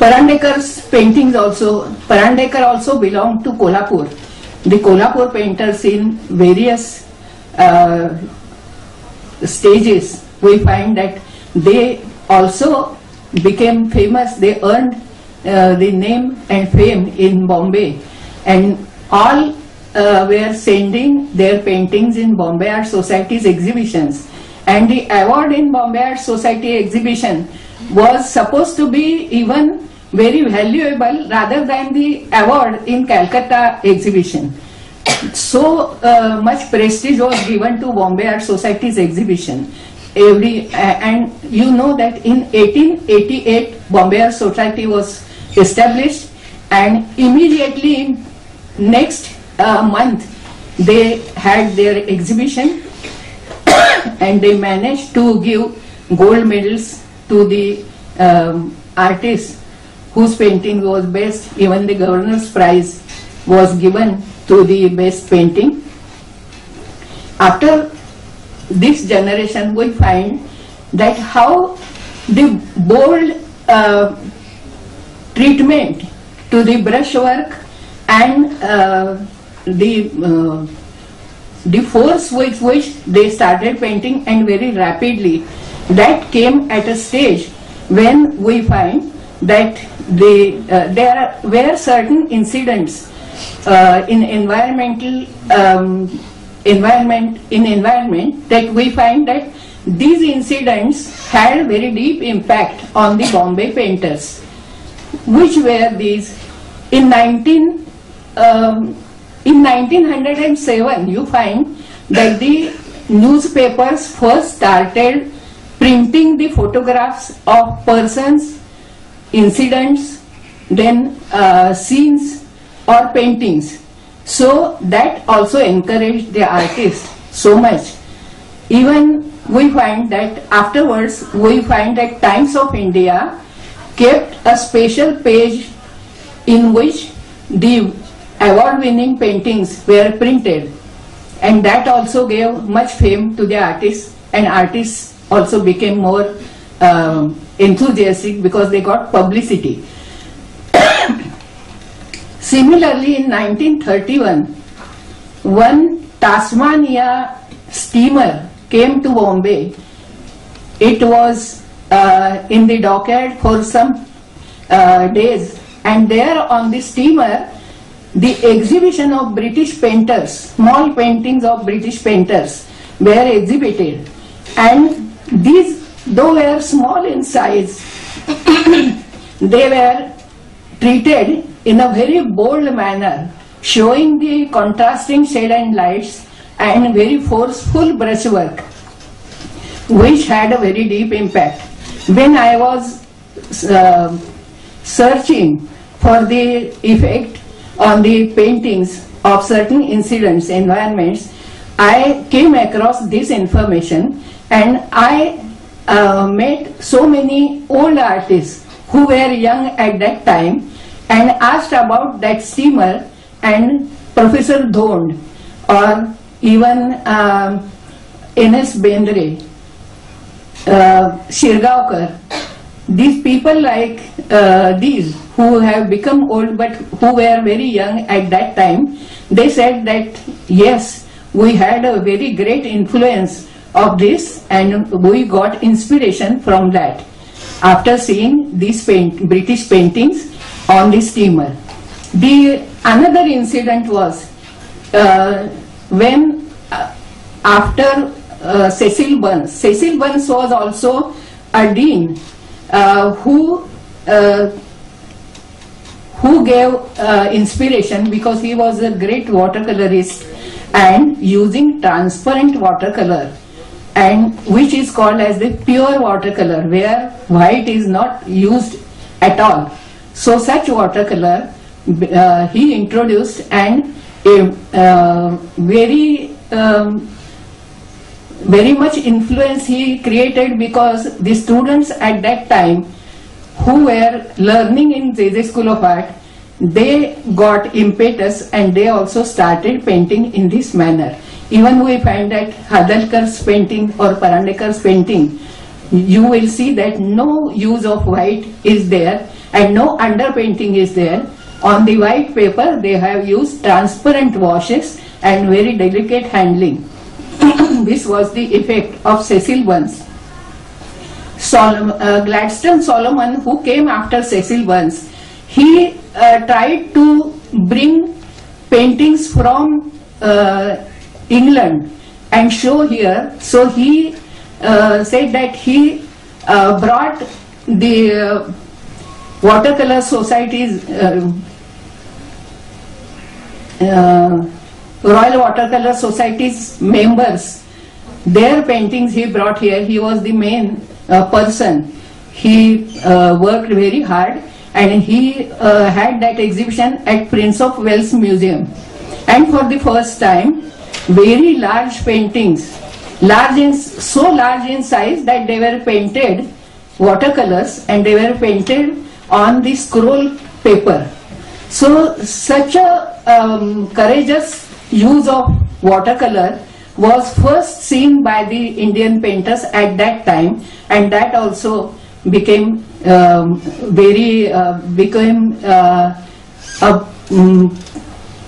Parandekar's paintings also, Parandekar also belonged to Kolhapur. The Kolhapur painters in various stages, we find that they also became famous. They earned the name and fame in Bombay, and all were sending their paintings in Bombay Art Society's exhibitions. And the award in Bombay Art Society exhibition was supposed to be even very valuable rather than the award in Calcutta exhibition. So much prestige was given to Bombay Art Society's exhibition. And you know that in 1888 Bombay Art Society was established, and immediately in next month they had their exhibition and they managed to give gold medals to the artists whose painting was best. Even the governor's prize was given to the best painting. After this generation, we find that how the bold treatment to the brushwork and the force with which they started painting, and very rapidly, that came at a stage when we find that there were certain incidents in environment that we find that these incidents had very deep impact on the Bombay painters. Which were these? In 1907, you find that the newspapers first started printing the photographs of persons, incidents, then scenes or paintings. So that also encouraged the artist so much. Even we find that afterwards, we find that Times of India kept a special page in which the award-winning paintings were printed, and that also gave much fame to the artists, and artists also became more enthusiastic because they got publicity. Similarly, in 1931, one Tasmania steamer came to Bombay. It was in the dockyard for some days, and there on the steamer, the exhibition of British painters, small paintings of British painters were exhibited, and these, though were small in size, they were treated in a very bold manner, showing the contrasting shade and lights and very forceful brushwork, which had a very deep impact. When I was searching for the effect on the paintings of certain incidents, environments, I came across this information, and I met so many old artists who were young at that time, and asked about that steamer, and Professor Dhond or even N.S. Bendre, Shirgaonkar, these people like these who have become old but who were very young at that time, they said that yes, we had a very great influence of this and we got inspiration from that after seeing these British paintings on the steamer. Another incident was when after Cecil Burns. Cecil Burns was also a dean who gave inspiration because he was a great watercolorist, and using transparent watercolor, and which is called as the pure watercolor, where white is not used at all. So such watercolor he introduced, and very much influence he created, because the students at that time who were learning in JJ School of Art, they got impetus and they also started painting in this manner. Even we find that Hadalkar's painting or Parandekar's painting you will see that no use of white is there and no underpainting is there. On the white paper they have used transparent washes and very delicate handling. This was the effect of Cecil Burns. Gladstone Solomon, who came after Cecil Burns, he tried to bring paintings from England and show here. So he said that he brought the watercolor societies, Royal Watercolor Society's members, their paintings he brought here. He was the main person. He worked very hard, and he had that exhibition at Prince of Wales Museum. And for the first time, very large paintings, so large in size that they were painted watercolors and they were painted on the scroll paper. So such a courageous use of watercolor was first seen by the Indian painters at that time, and that also became an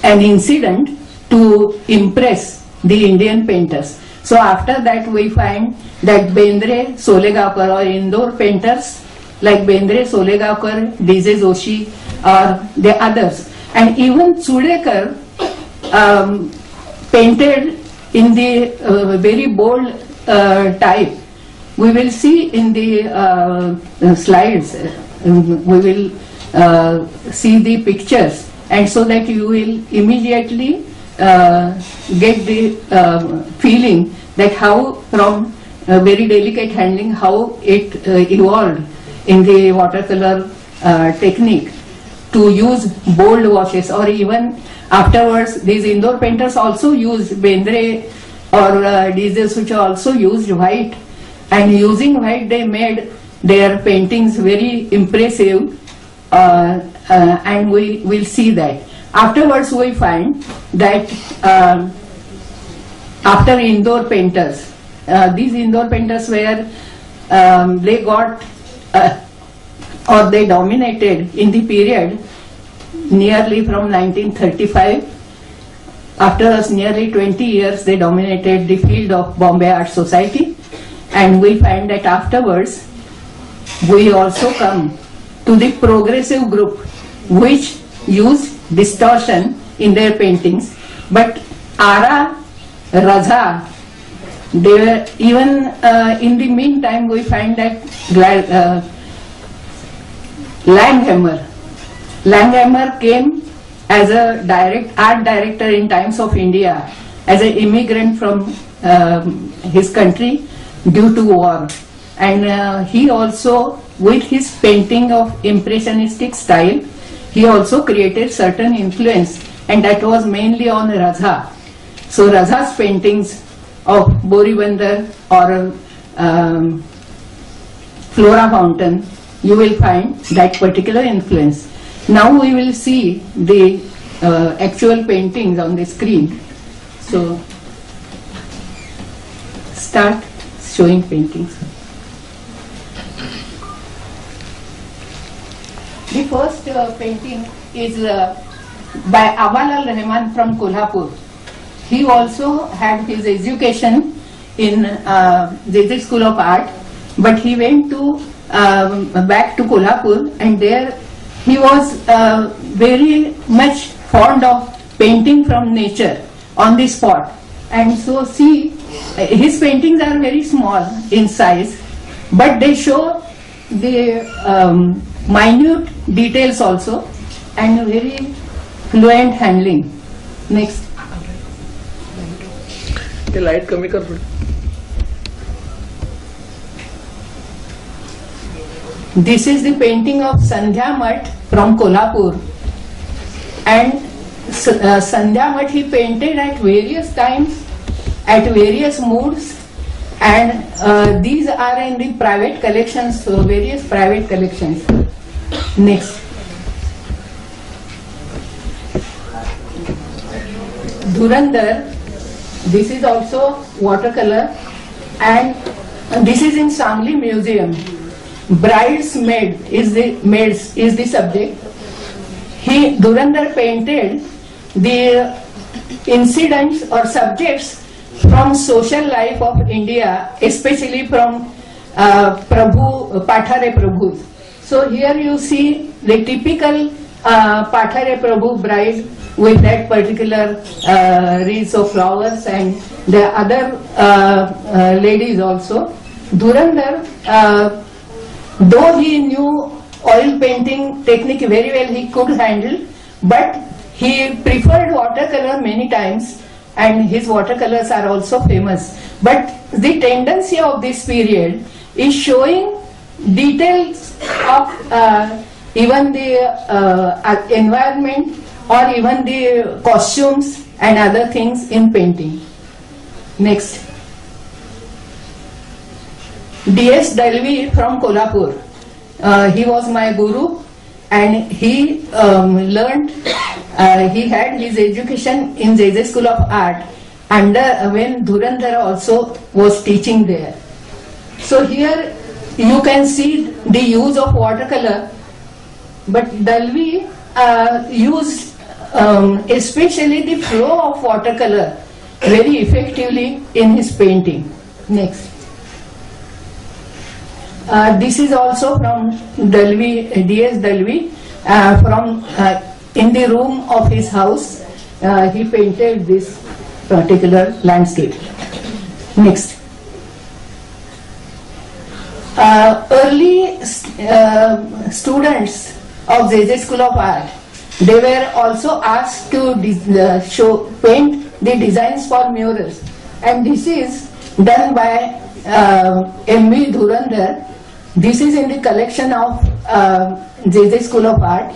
incident to impress the Indian painters. So after that we find that Bendre, Solegavkar or Indore painters like Bendre, Solegavkar, D.J. Joshi or the others, and even Chudekar painted in the very bold type. We will see in the slides, we will see the pictures, and so that you will immediately get the feeling that how from very delicate handling, how it evolved in the watercolor technique to use bold washes. Or even afterwards these Indore painters also used, Bendre or D.J. Joshi also used white, and using white they made their paintings very impressive, and we will see that. Afterwards we find that after Indore painters, these Indore painters were, they got or they dominated in the period nearly from 1935. After nearly 20 years they dominated the field of Bombay Art Society, and we find that afterwards we also come to the progressive group which used distortion in their paintings. But Ara, Raza, they were even in the meantime we find that Langhammer came as a art director in Times of India as an immigrant from his country due to war, and he also, with his painting of impressionistic style, he also created certain influence, and that was mainly on Raza. So Raza's paintings of Boribandar or Flora Fountain, you will find that particular influence. Now we will see the actual paintings on the screen. So start showing paintings. The first painting is by Abalal Rahman from Kolhapur. He also had his education in the School of Art, but he went to back to Kolhapur, and there he was very much fond of painting from nature on the spot. And so see, his paintings are very small in size, but they show the minute details also and very fluent handling. Next. The light कमी कर थोड़ी. This is the painting of Sandhya Math from Kolhapur, and Sandhya Math he painted at various times, at various moods, and these are in the private collections, so various private collections. Next. Dhurandhar, this is also watercolor, and This is in Sangli Museum. Bridesmaid is the subject. Dhurandhar painted the incidents or subjects from social life of India, especially from Pathare Prabhu. So here you see the typical Pathare Prabhu bride with that particular wreaths of flowers, and the other ladies also. Dhurandhar, though he knew oil painting technique very well, he could handle, but he preferred watercolor many times, and his watercolors are also famous. But the tendency of this period is showing details of even the environment or even the costumes and other things in painting. Next. D.S. Dalvi from Kolhapur. He was my guru, and he learned, he had his education in J.J. School of Art when Dhurandhar also was teaching there. So here you can see the use of watercolor, but Dalvi used especially the flow of watercolor very effectively in his painting. Next. This is also from Dalvi, D.S. Dalvi, from in the room of his house. He painted this particular landscape. Next. Early students of J.J. School of Art, they were also asked to paint the designs for murals, and this is done by M.V. Dhurandhar. This is in the collection of J.J. School of Art,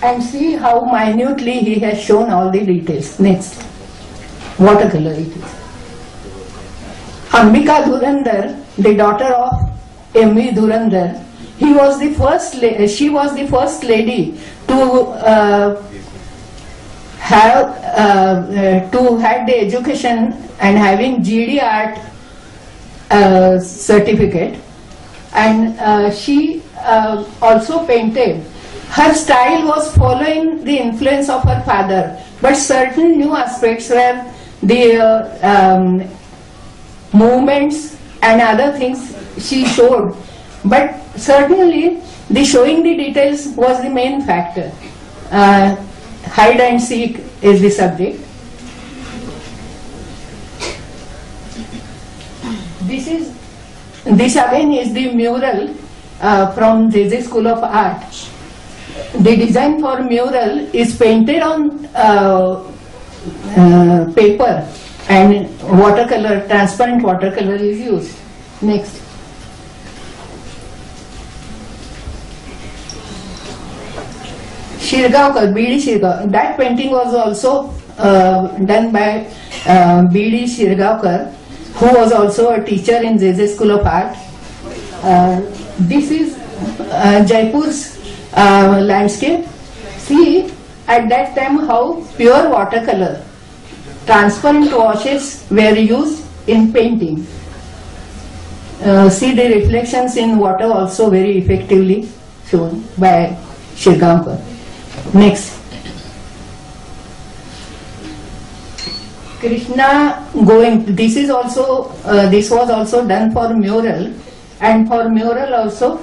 and see how minutely he has shown all the details. Next. Watercolor it is. Ambika Dhurandhar, the daughter of M.V. Dhurandhar, she was the first lady to had the education and having GD Art certificate, and she also painted. Her style was following the influence of her father, but certain new aspects were the movements and other things she showed, but certainly the showing the details was the main factor. Hide and seek is the subject. This again is the mural from J.J. School of Art. The design for mural is painted on paper, and watercolor, transparent watercolor is used. Next. Shirgaonkar, B.D. Shirgaonkar. That painting was also done by B.D. Shirgaonkar, who was also a teacher in J.J. School of Art. This is Jaipur's landscape. See at that time how pure watercolor, transparent washes were used in painting. See the reflections in water also very effectively shown by Shirgaonkar. Next. Krishna going. This was also done for mural, and for mural also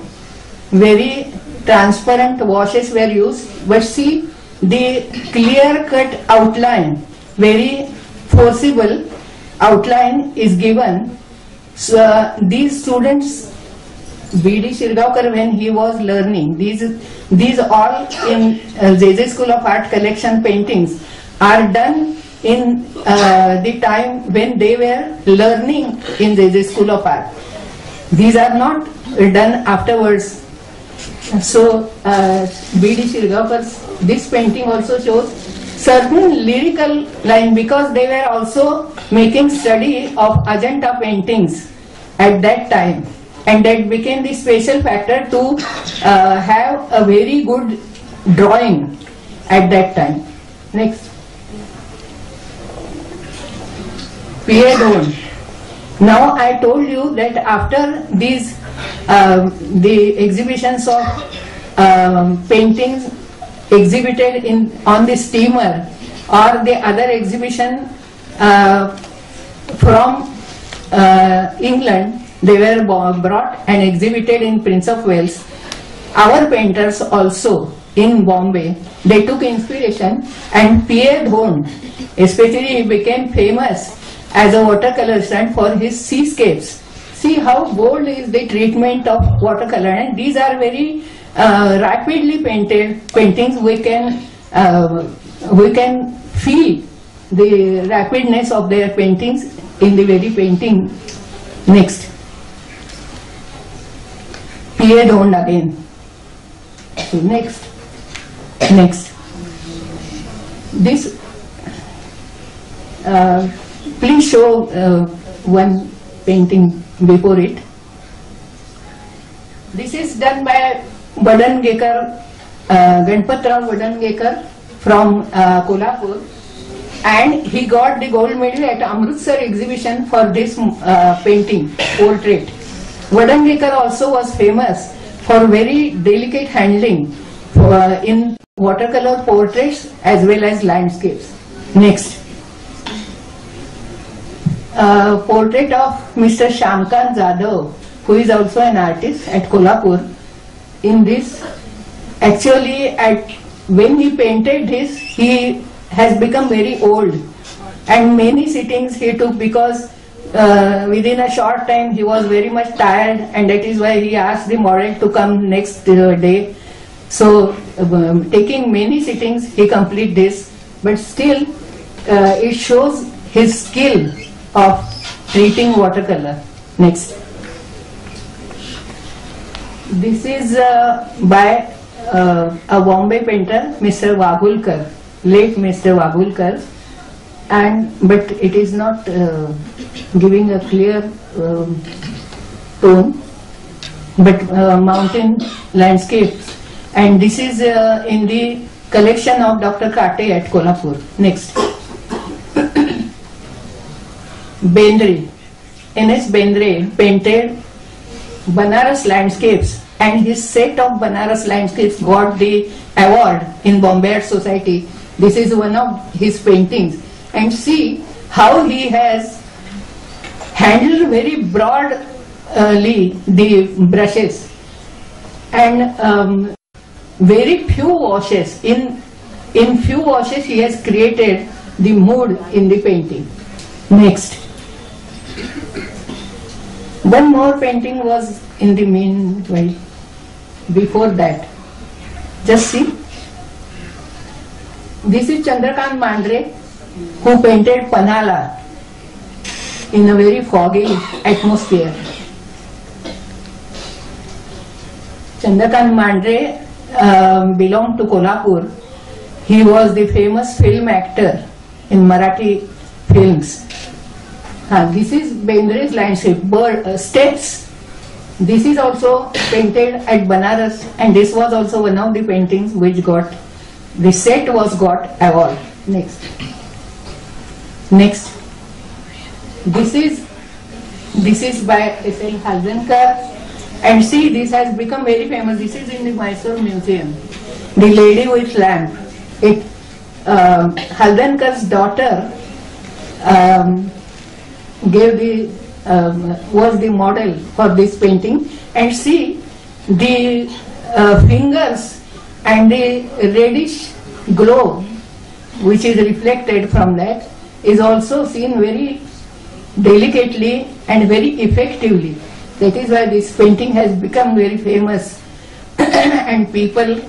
very transparent washes were used, but see the clear cut outline, very forcible outline is given. So these students, B.D. Shirgaonkar, when he was learning, these all in J.J. School of Art collection paintings are done in the time when they were learning in J.J. School of Art. These are not done afterwards. So B.D. Shirgaonkar's this painting also shows certain lyrical line, because they were also making study of Ajanta paintings at that time, and that became the special factor to have a very good drawing at that time. Next. Piedon. Now I told you that after these the exhibitions of paintings exhibited on the steamer or the other exhibition from England, they were brought and exhibited in Prince of Wales. Our painters also in Bombay, they took inspiration, and Pierre Dhond, especially, he became famous as a watercolorist for his seascapes. See how bold is the treatment of watercolor, and these are very rapidly painted paintings. We can feel the rapidness of their paintings in the very painting. Next, Pierre Dhond again. So next. This, please show one painting before it. This is done by Vadangekar, Ganpatrao Vadangekar from Kolhapur, and he got the gold medal at Amritsar exhibition for this painting, portrait. Vadangekar also was famous for very delicate handling in watercolor portraits as well as landscapes. Next, portrait of Mr. Shamkant Jadhav, who is also an artist at Kolhapur. In this, actually, when he painted this, he has become very old, and many sittings he took because within a short time he was very much tired, and that is why he asked the model to come next day. So taking many sittings he completed this, but still it shows his skill of treating watercolor. Next, this is by a Bombay painter, Mr. Wagulkar, late Mr. Wagulkar, but it is not giving a clear tone, but mountain landscapes, and this is in the collection of Dr. Kate at Kolhapur. Next, Bendre, N.S. Bendre painted Banaras landscapes, and his set of Banaras landscapes got the award in Bombay Art Society. This is one of his paintings, and see how he has handled very broadly the brushes, and very few washes. In few washes he has created the mood in the painting. Next, one more painting was in the meanwhile. Before that, just see, this is Chandrakant Mandre, who painted Panala in a very foggy atmosphere. Chandrakant Mandre belonged to Kolhapur. He was the famous film actor in Marathi films. This is Bendre's landscape, steps. This is also painted at Banaras, and this was also one of the paintings which got, the set was got award. Next, this is by S.L. Halzankar, and see, this has become very famous. This is in the Mysore Museum, the lady with lamp. Haldankar's daughter was the model for this painting, and see the fingers and the reddish glow which is reflected from that is also seen very delicately and very effectively. That is why this painting has become very famous and people,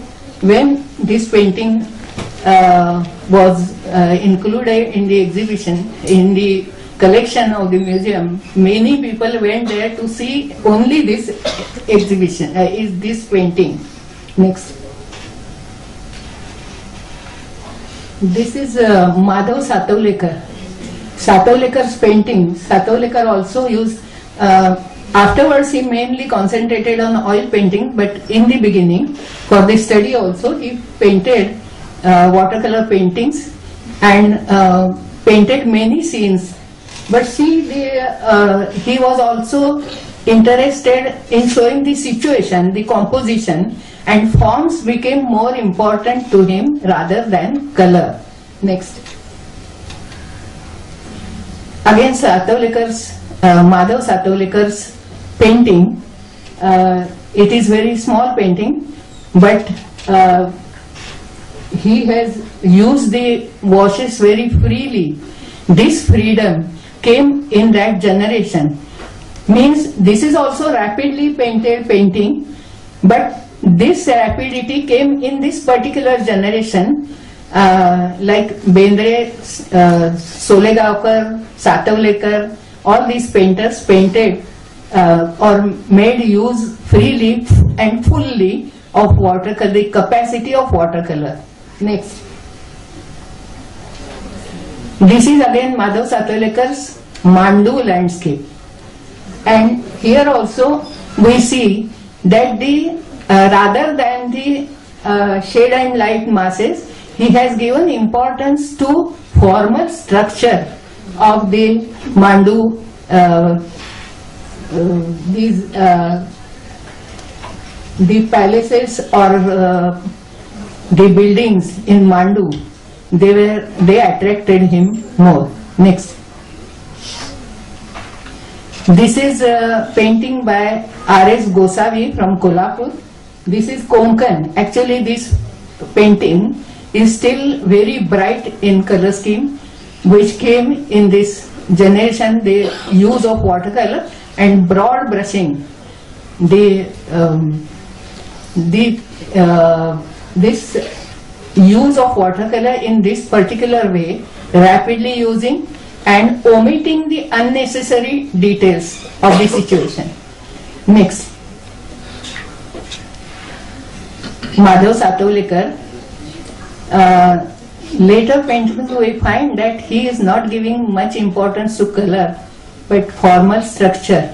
when this painting was included in the exhibition, in the collection of the museum, many people went there to see only this exhibition, this painting. Next, this is Madhav Satavlekar. Satavlekar's painting. Satavlekar also used, afterwards he mainly concentrated on oil painting, but in the beginning, for the study also, he painted watercolor paintings and painted many scenes But see, he was also interested in showing the situation, the composition, and forms became more important to him rather than color. Next. Again, Madhav Satovlekar's painting. It is very small painting, but he has used the washes very freely. This freedom came in that generation. Means this is also rapidly painted painting, but this rapidity came in this particular generation, like Bendre, Solegavkar, Satovlekar, all these painters painted or made use freely and fully of watercolor, the capacity of watercolor. Next. This is again Madhav Satovlekar's Mandu landscape. And here also we see that the rather than the shade and light masses, he has given importance to formal structure of the Mandu, the palaces or the buildings in Mandu. They attracted him more. Next. This is a painting by R.S. Gosavi from Kolhapur. This is Konkan. Actually, this painting is still very bright in color scheme, which came in this generation, the use of watercolor and broad brushing. This use of watercolor in this particular way, rapidly using and omitting the unnecessary details of the situation. Next. Madhav Satovlekar. Later paintings we find that he is not giving much importance to color, but formal structure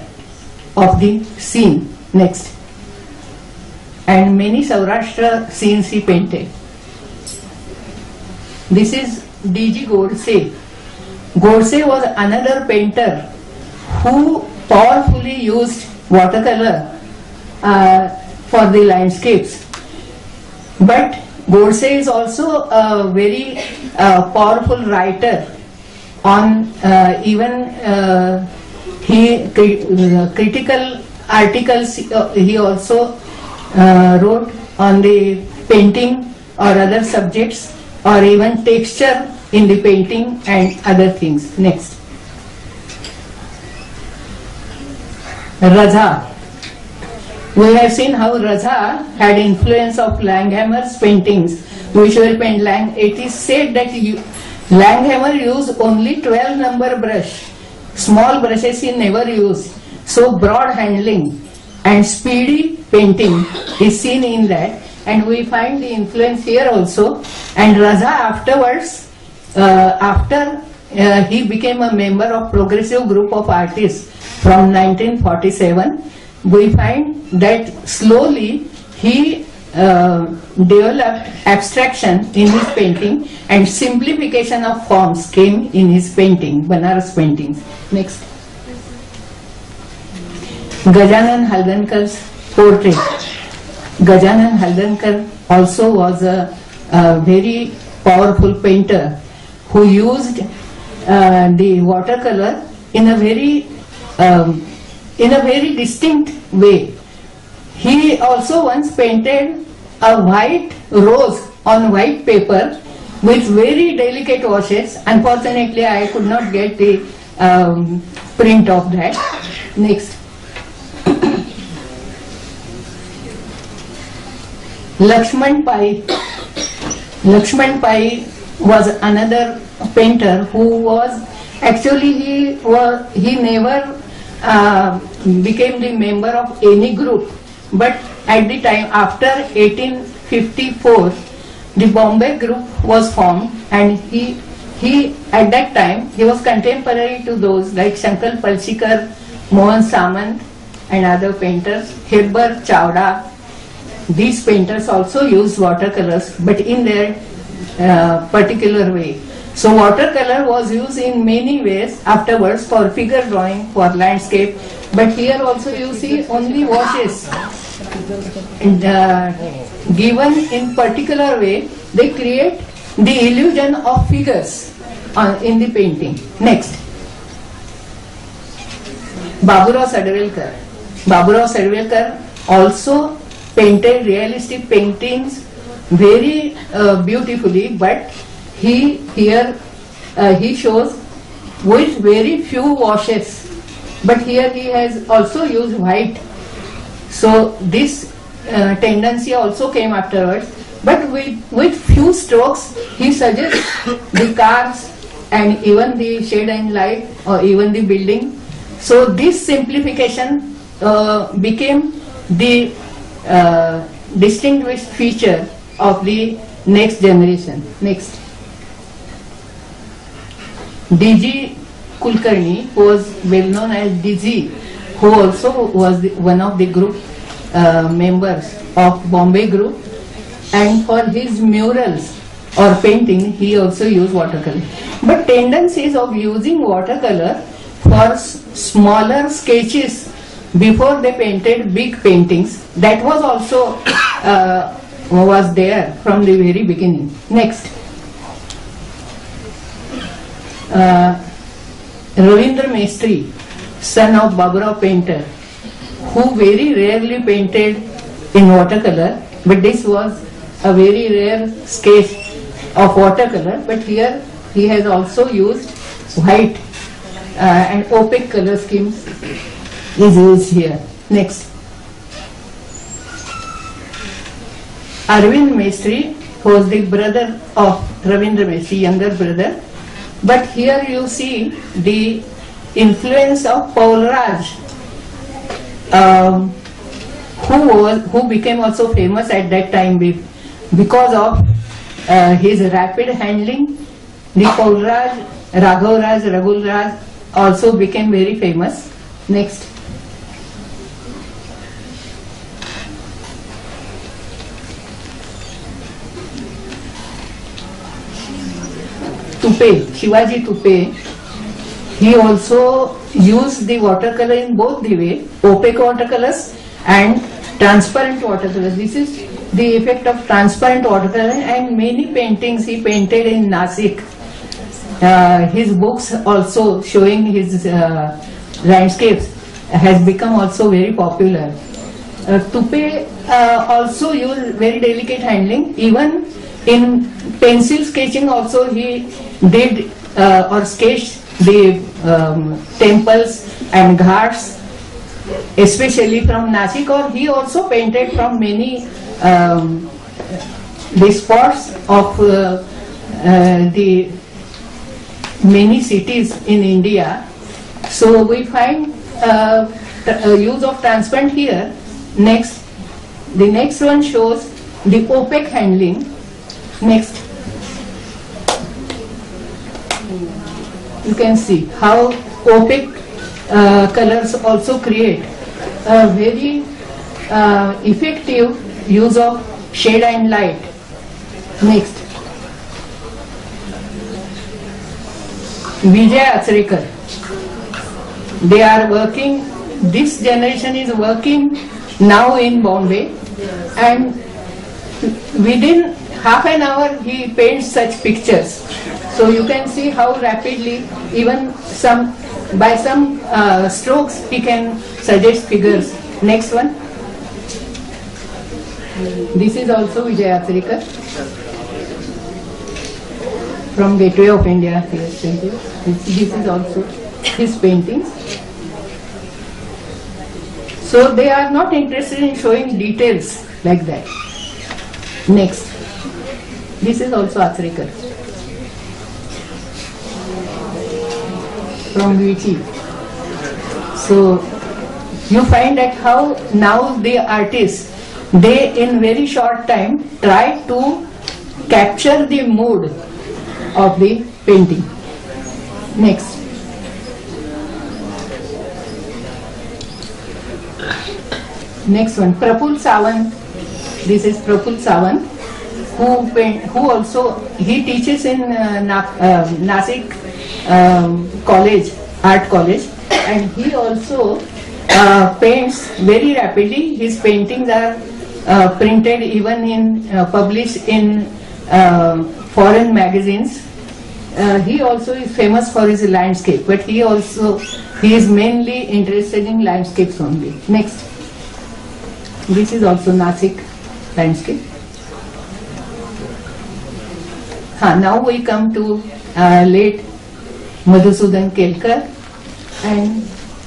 of the scene. Next. And many Saurashtra scenes he painted. This is D.G. Godse. Godse was another painter who powerfully used watercolor for the landscapes. But Godse is also a very powerful writer on even he critical articles he also wrote on the painting or other subjects or even texture in the painting and other things. Next. Raza. We have seen how Raza had influence of Langhammer's paintings, which were painted It is said that Langhammer used only 12 number brush. Small brushes he never used. So broad handling and speedy painting is seen in that, and we find the influence here also. And Raza afterwards, after he became a member of Progressive Group of Artists from 1947, we find that slowly he developed abstraction in his painting and simplification of forms came in his painting, Banaras paintings. Next. Gajanan Haldankar's portrait. Gajanan Haldankar also was a very powerful painter who used the watercolor in a very distinct way. He also once painted a white rose on white paper with very delicate washes. Unfortunately, I could not get the print of that. Next. Lakshman Pai. Lakshman Pai was another painter who was actually he never became the member of any group, but at the time after 1854 the Bombay group was formed, and he at that time he was contemporary to those like Shankar Palshikar, Mohan Samant and other painters, Hebbar Chawda. These painters also used watercolors, but in their particular way. So watercolor was used in many ways afterwards for figure drawing, for landscape, but here also you see only washes given in particular way. They create the illusion of figures in the painting. Next, Baburao Sadvelkar. Baburao Sadvelkar also painted realistic paintings very beautifully, but he shows with very few washes, but here he has also used white. So this tendency also came afterwards, but with few strokes he suggests the cars and even the shade and light or even the building. So this simplification became the distinguished feature of the next generation. Next, D.G. Kulkarni, who was well known as D.G., who also was one of the group members of Bombay group, and for his murals or painting he also used watercolor. But tendencies of using watercolor for smaller sketches before they painted big paintings, that was also was there from the very beginning. Next, Ravindra Mestri, son of Baburao painter, who very rarely painted in watercolor, but this was a very rare sketch of watercolor, but here he has also used white and opaque color schemes is used here. Next, Arvind Mestri, who was the brother of Ravindra Mestri, younger brother, but here you see the influence of Paul Raj, who became also famous at that time because of his rapid handling. The Paul Raj, Raghav Raj, Raghul Raj also became very famous. Next, Tupe, Shivaji Tupe, he also used the watercolor in both the way, opaque watercolors and transparent watercolors. This is the effect of transparent watercolor, and many paintings he painted in Nasik. His books also showing his landscapes has become also very popular. Tupe also used very delicate handling. Even in pencil sketching also he did or sketched the temples and ghats, especially from Nasik, or he also painted from many the spots of the many cities in India. So we find use of transparent here. Next, the next one shows the opaque handling. Next, you can see how opaque colors also create a very effective use of shade and light. Next, Vijay Achrekar. They are working, this generation is working now in Bombay, and within half an hour he paints such pictures. So you can see how rapidly, even by some strokes he can suggest figures. Next one. This is also Vijay Achrekar from Gateway of India. This is also his paintings. So they are not interested in showing details like that. Next, this is also Achrekar from Vichy. So you find that how now the artists, they in very short time try to capture the mood of the painting. Next, next one, Praful Sawant. This is Praful Sawant. who also, he teaches in Nasik college, art college, and he also paints very rapidly. His paintings are printed, even in published in foreign magazines. He also is famous for his landscape, but he is mainly interested in landscapes only. Next. This is also Nasik landscape. Now we come to late Madhusudan Kelkar and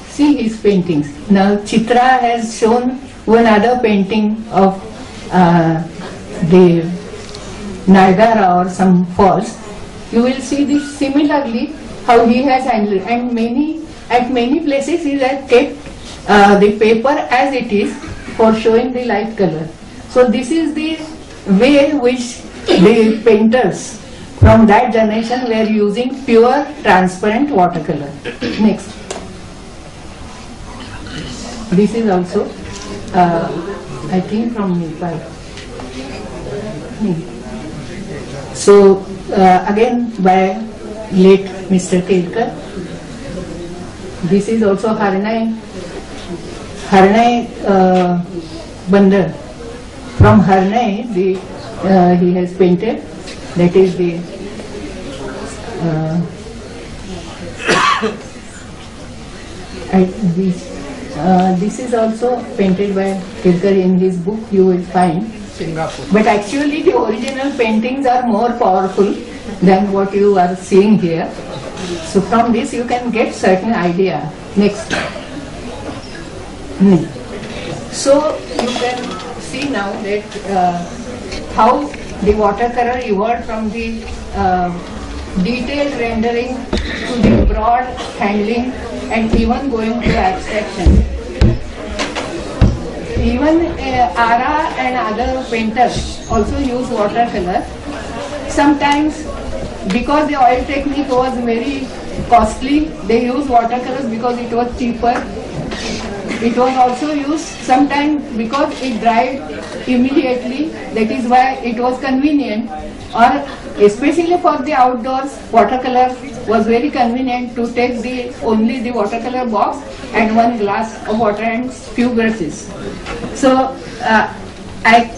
see his paintings. Now Chitra has shown one other painting of the Niagara or some falls. You will see this similarly how he has handled, and at many places he has kept the paper as it is for showing the light color. So this is the way which the painters from that generation were using pure transparent watercolor. Next. This is also I think from Nepal. So again by late Mr. Kelkar. This is also Harnai Bandar. From Harnai he has painted. That is the this is also painted by Kelkar in his book. You will find Singapore. But actually the original paintings are more powerful than what you are seeing here. So from this you can get certain idea. Next. So you can see now that how the watercolor evolved from the detailed rendering to the broad handling and even going to abstraction. Even Ara and other painters also use watercolor. Sometimes because the oil technique was very costly, they used watercolors because it was cheaper. It was also used sometimes because it dried immediately, that is why it was convenient, or especially for the outdoors, watercolor was very convenient to take only the watercolor box and one glass of water and few brushes. So I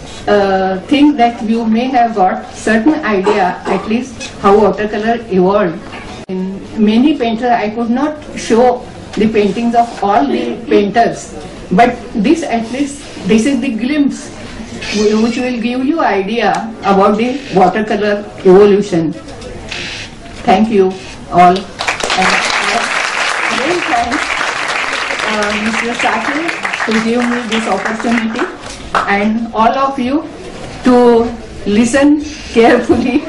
think that you may have got certain idea at least how watercolor evolved. In many painters, I could not show the paintings of all the painters, but this at least, this is the glimpse which will give you idea about the watercolor evolution. Thank you all. And very thanks Mr. Saki to give me this opportunity, and all of you to listen carefully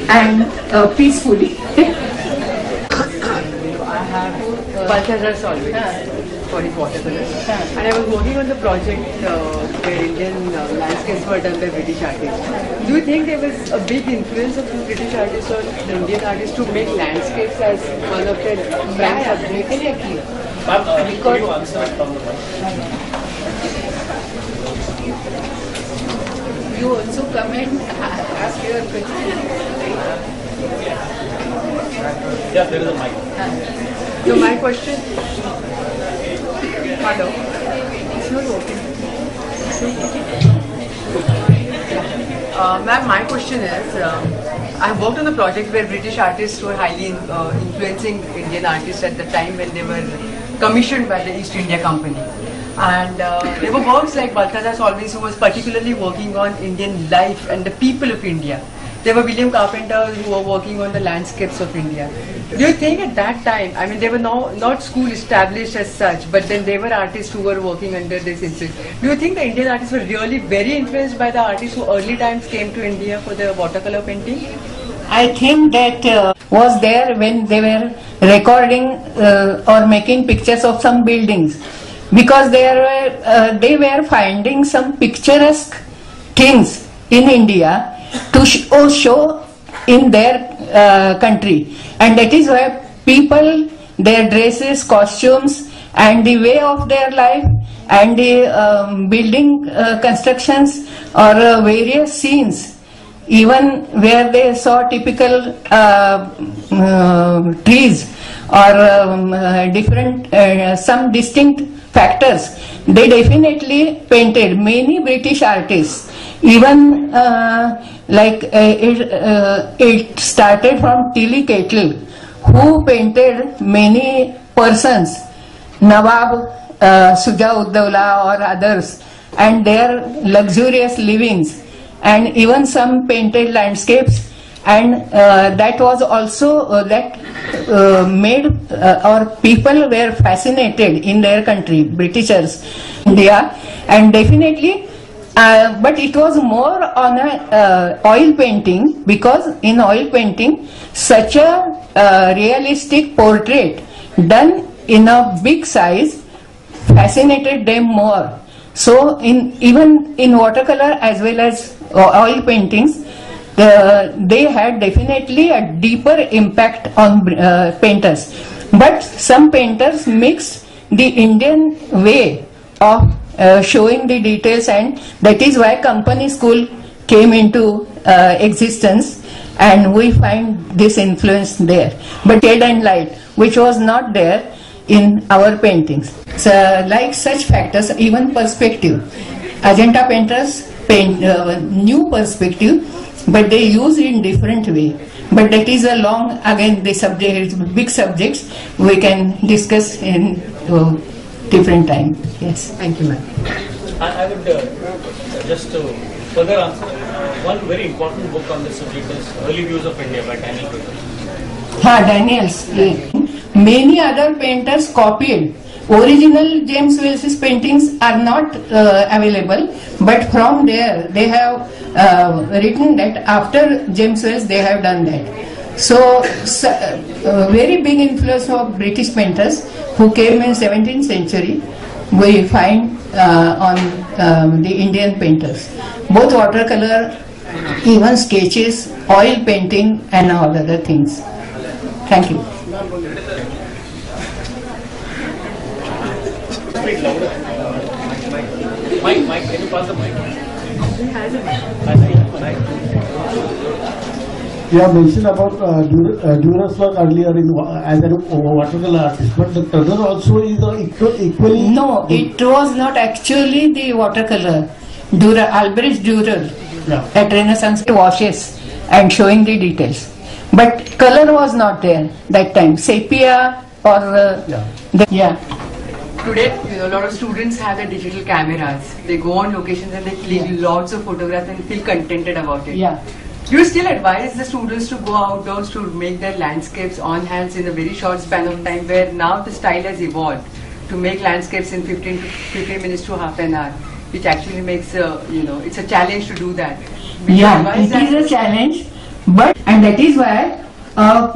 and peacefully. Balthazar Solvay for his watercolors, and I was working on the project where Indian landscapes were done by British artists. Do you think there was a big influence of the British artists on the Indian artists to make landscapes as one of their prime subjects? Definitely. You also come and ask your question. Yeah, there is a mic. So my question, hello, it's not working. Ma'am, my question is, I have worked on a project where British artists were highly influencing Indian artists at the time when they were commissioned by the East India Company. And there were works like Balthazar Solvay, who was particularly working on Indian life and the people of India. There were William Carpenters who were working on the landscapes of India. Do you think at that time, I mean, there were not school established as such, but then there were artists who were working under this influence. Do you think the Indian artists were really very influenced by the artists who early times came to India for the watercolor painting? I think that was there when they were recording or making pictures of some buildings, because they were finding some picturesque things in India to show in their country, and that is why people, their dresses, costumes, and the way of their life, and the building constructions or various scenes even where they saw typical trees or different some distinct factors, they definitely painted. Many British artists, even it started from Tilly Kettle, who painted many persons, Nawab Suja-ud-Dawla or others, and their luxurious livings, and even some painted landscapes, and that was also made or people were fascinated in their country, Britishers, India, and definitely but it was more on a oil painting, because in oil painting such a realistic portrait done in a big size fascinated them more. So even in watercolor as well as oil paintings, they had definitely a deeper impact on painters. But some painters mixed the Indian way of showing the details, and that is why company school came into existence, and we find this influence there. But shade and light, which was not there in our paintings. So like such factors, even perspective. Ajanta painters paint new perspective, but they use it in different way. But that is a long, again the subject, big subjects we can discuss in different time. Yes. Thank you, ma'am. I would just to further answer, one very important book on this subject is Early Views of India by Daniel Baker. Daniels. Yeah. Many other painters copied. Original James Wells's paintings are not available, but from there they have written that after James Wells they have done that. So very big influence of British painters who came in 17th century we find on the Indian painters. Both watercolor, even sketches, oil painting and all other things. Thank you. Speak louder. Mike, can you pass the mic? You have mentioned about Durer's work earlier as a watercolor artist, but the color also is equally... No, it was not actually the watercolor. Albrecht Dürer at Renaissance washes and showing the details. But color was not there that time. Sepia or... Today, a lot of students have their digital cameras. They go on locations and they click lots of photographs and feel contented about it. Yeah. Do you still advise the students to go outdoors to make their landscapes on hands in a very short span of time, where now the style has evolved to make landscapes in 15 minutes to half an hour, which actually makes it's a challenge to do that. Yeah, it is a challenge, and that is why a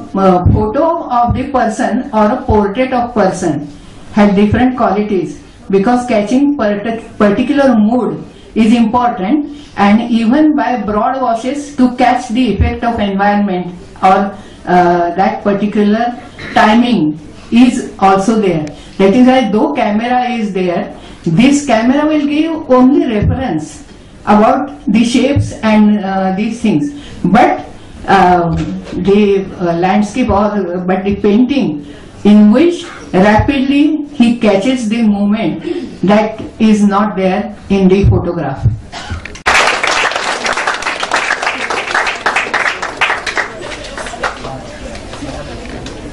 photo of the person or a portrait of person has different qualities, because catching particular mood is important, and even by broad washes to catch the effect of environment or that particular timing is also there. That is why though camera is there, this camera will give only reference about the shapes and these things, but the landscape but the painting in which rapidly he catches the movement that is not there in the photograph.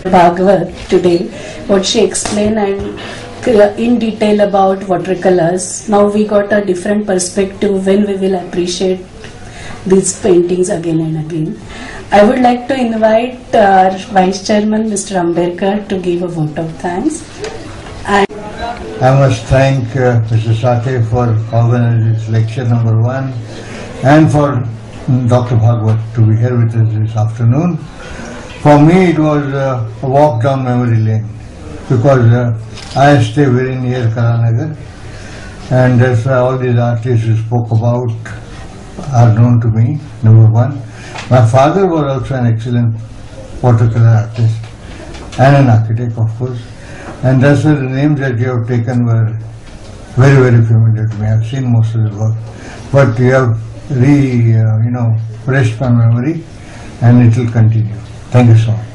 Bhagwat today, what she explained and in detail about watercolors. Now we got a different perspective when we will appreciate these paintings again and again. I would like to invite our Vice Chairman Mr. Ambedkar to give a vote of thanks. And I must thank Mr. Sathe for organizing this lecture number 1 and for Dr. Bhagwat to be here with us this afternoon. For me it was a walk down memory lane, because I stay very near Karanagar, and that's why all these artists you spoke about are known to me, number 1. My father was also an excellent watercolor artist and an architect, of course, and that's why the names that you have taken were very, very familiar to me. I have seen most of the work, but you have refreshed my memory, and it will continue. Thank you so much.